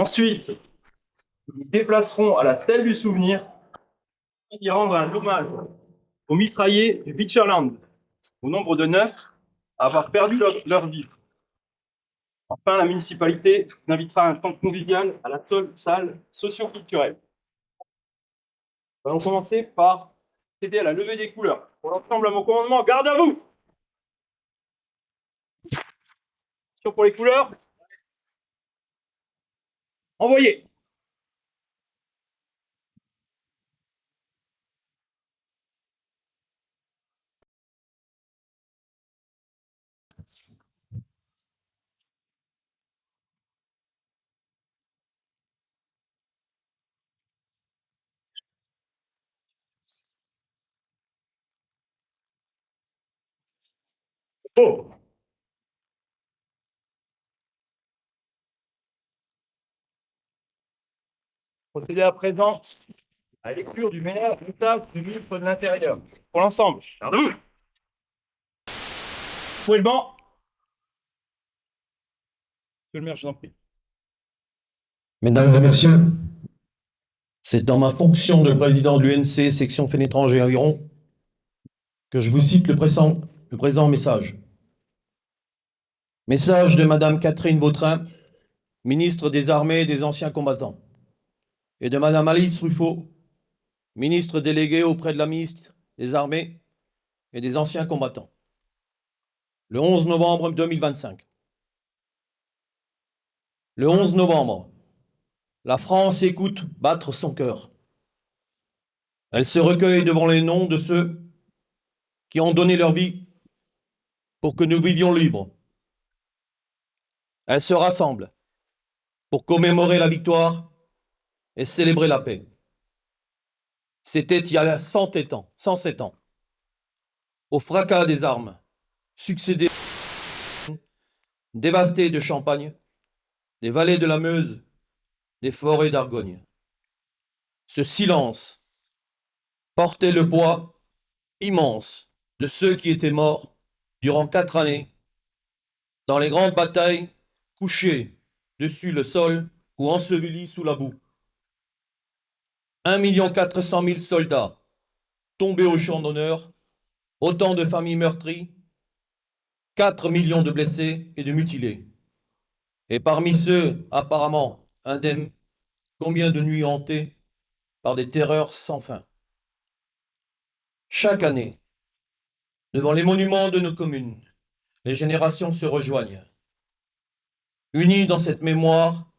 Ensuite, nous nous déplacerons à la stèle du souvenir pour y rendre un hommage aux mitraillés du Beecherland, au nombre de 9 à avoir perdu leur vie. Enfin, la municipalité nous invitera à un temps convivial à la seule salle socio-culturelle. Nous allons commencer par procéder à la levée des couleurs. Pour l'ensemble, à mon commandement, garde à vous! Pour les couleurs, envoyez! Oh. Procédez à présent à la lecture du message du ministre de l'Intérieur. Pour l'ensemble, gardez-vous. Fouet le banc. Monsieur le maire, je vous en prie. Mesdames et messieurs, c'est dans ma fonction de président de l'UNC, section Faits étrangers Aviron, que je vous cite le présent message. Message de Madame Catherine Vautrin, ministre des Armées et des Anciens Combattants, et de Madame Alice Ruffo, ministre déléguée auprès de la ministre des Armées et des Anciens Combattants, le 11 novembre 2025. Le 11 novembre, la France écoute battre son cœur. Elle se recueille devant les noms de ceux qui ont donné leur vie pour que nous vivions libres. Elle se rassemble pour commémorer la victoire et célébrer la paix. C'était il y a 107 ans, au fracas des armes, succédé dévasté de Champagne, des vallées de la Meuse, des forêts d'Argogne. Ce silence portait le poids immense de ceux qui étaient morts durant 4 années dans les grandes batailles, couchés dessus le sol ou ensevelis sous la boue. 1 400 000 soldats tombés au champ d'honneur, autant de familles meurtries, 4 millions de blessés et de mutilés. Et parmi ceux apparemment indemnes, combien de nuits hantées par des terreurs sans fin. Chaque année, devant les monuments de nos communes, les générations se rejoignent. Unis dans cette mémoire,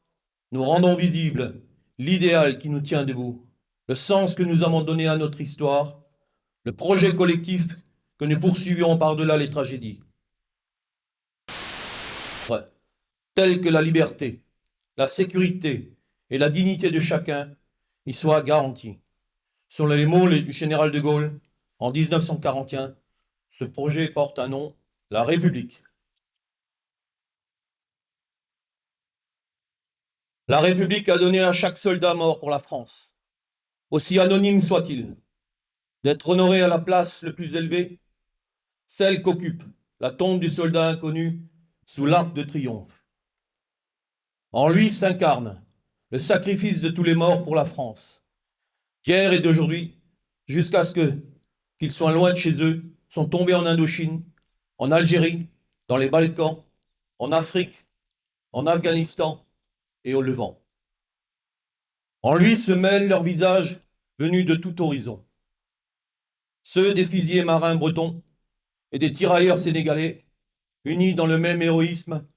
nous rendons visible l'idéal qui nous tient debout, le sens que nous avons donné à notre histoire, le projet collectif que nous poursuivions par-delà les tragédies. Tels que la liberté, la sécurité et la dignité de chacun y soient garantis. Selon les mots du général de Gaulle, en 1941, ce projet porte un nom, la République. La République a donné à chaque soldat mort pour la France, aussi anonyme soit-il, d'être honoré à la place le plus élevée, celle qu'occupe la tombe du soldat inconnu sous l'Arc de Triomphe. En lui s'incarne le sacrifice de tous les morts pour la France, qu'hier et d'aujourd'hui, jusqu'à ce qu'ils soient loin de chez eux, sont tombés en Indochine, en Algérie, dans les Balkans, en Afrique, en Afghanistan et au Levant. En lui se mêlent leurs visages venus de tout horizon. Ceux des fusiliers marins bretons et des tirailleurs sénégalais, unis dans le même héroïsme.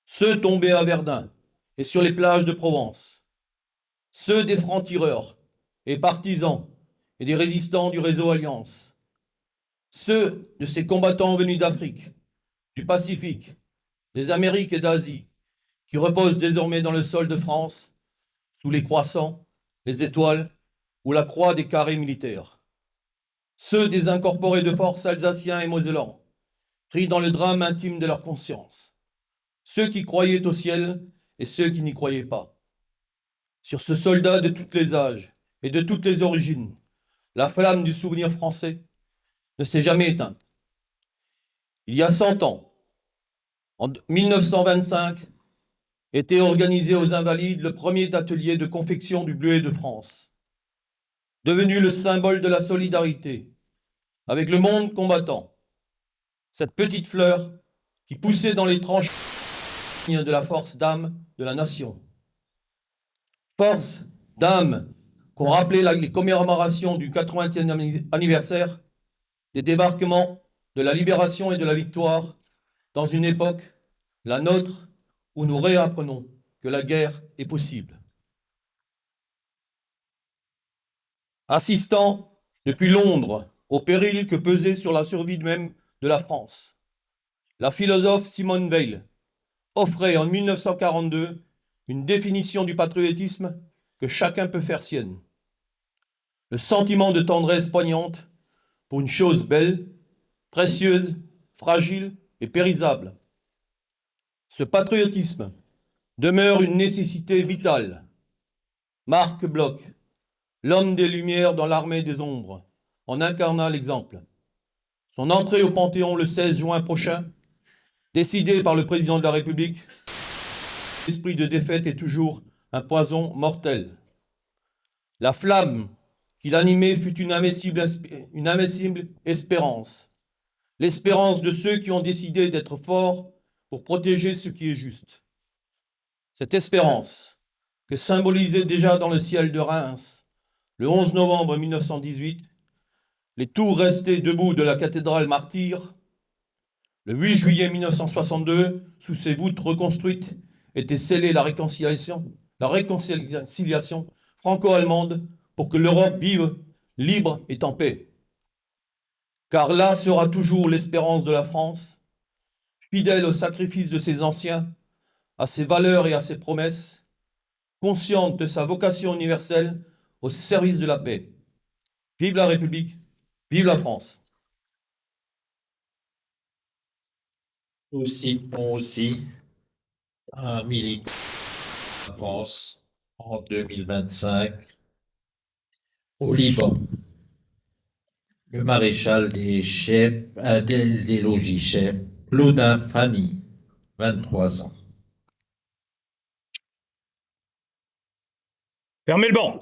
Ceux tombés à Verdun et sur les plages de Provence. Ceux des francs-tireurs et partisans et des résistants du réseau Alliance. Ceux de ces combattants venus d'Afrique, du Pacifique, des Amériques et d'Asie, qui reposent désormais dans le sol de France, sous les croissants, les étoiles ou la croix des carrés militaires. Ceux des incorporés de force alsaciens et mosellans, pris dans le drame intime de leur conscience. Ceux qui croyaient au ciel et ceux qui n'y croyaient pas. Sur ce soldat de tous les âges et de toutes les origines, la flamme du souvenir français ne s'est jamais éteinte. Il y a 100 ans, en 1925, était organisé aux Invalides le premier atelier de confection du bleuet de France, devenu le symbole de la solidarité avec le monde combattant. Cette petite fleur qui poussait dans les tranches de la force d'âme de la nation. Force d'âme qu'ont rappelé les commémorations du 80e anniversaire des débarquements, de la libération et de la victoire dans une époque, la nôtre, où nous réapprenons que la guerre est possible. Assistant depuis Londres au péril que pesait sur la survie même de la France, la philosophe Simone Weil offrait en 1942 une définition du patriotisme que chacun peut faire sienne. Le sentiment de tendresse poignante pour une chose belle, précieuse, fragile et périsable. Ce patriotisme demeure une nécessité vitale. Marc Bloch, l'homme des Lumières dans l'armée des ombres, en incarna l'exemple. Son entrée au Panthéon le 16 juin prochain, décidée par le président de la République, l'esprit de défaite est toujours un poison mortel. La flamme qui l'animait fut une invincible espérance. L'espérance de ceux qui ont décidé d'être forts pour protéger ce qui est juste. Cette espérance, que symbolisait déjà dans le ciel de Reims, le 11 novembre 1918, les tours restées debout de la cathédrale martyre, le 8 juillet 1962, sous ses voûtes reconstruites, était scellée la réconciliation franco-allemande pour que l'Europe vive libre et en paix. Car là sera toujours l'espérance de la France, fidèle au sacrifice de ses anciens, à ses valeurs et à ses promesses, consciente de sa vocation universelle au service de la paix. Vive la République, vive la France. Nous citons aussi un militaire de la France en 2025 au Liban, le maréchal des logis-chefs, Claudin Fanny, 23 ans. Fermez le banc.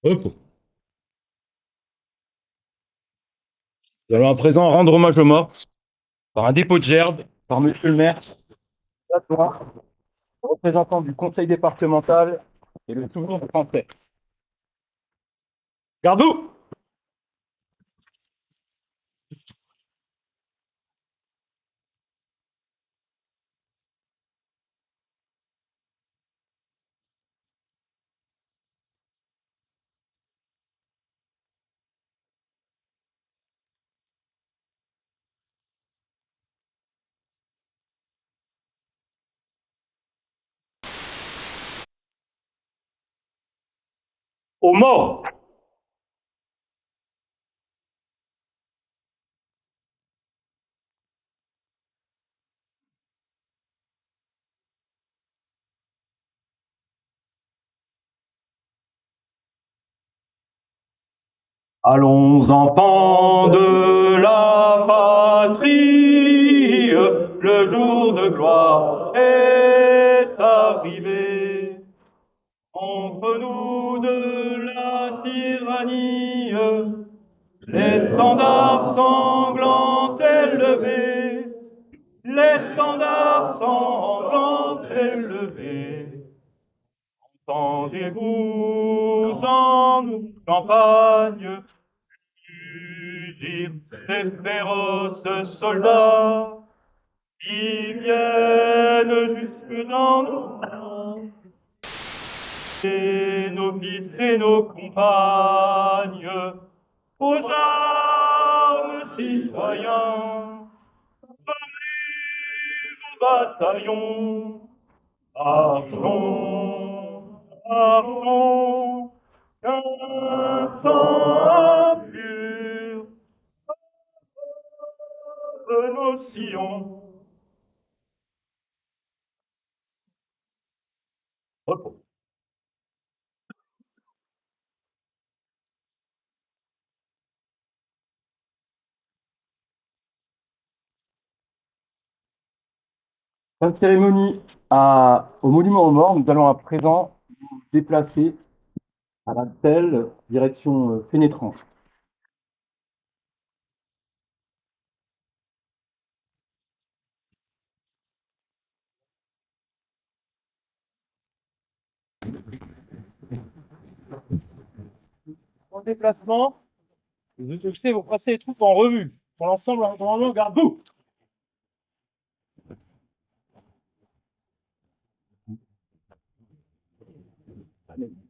Repos. Nous allons à présent rendre hommage aux morts par un dépôt de gerbe, par monsieur le maire, l'adjoint, représentant du conseil départemental et le souvenir de français. Garde-vous! Aux morts! Allons enfants de la patrie, le jour de gloire est arrivé. Contre nous de la tyrannie, l'étendard sanglant est levé, l'étendard sanglant est levé. Entendez-vous dans nos campagnes mugir ces féroces soldats qui viennent jusque dans nos rangs, et nos fils et nos compagnes aux armes, citoyens, formez vos bataillons, marchons, marchons, qu'un sang impur de nos sillons. Repos. Fin de cérémonie. Au monument aux morts, nous allons à présent nous déplacer à la telle direction Fénétrange. En déplacement, les officiers vont passer les troupes en revue. Pour l'ensemble, normalement, garde-vous. Allez.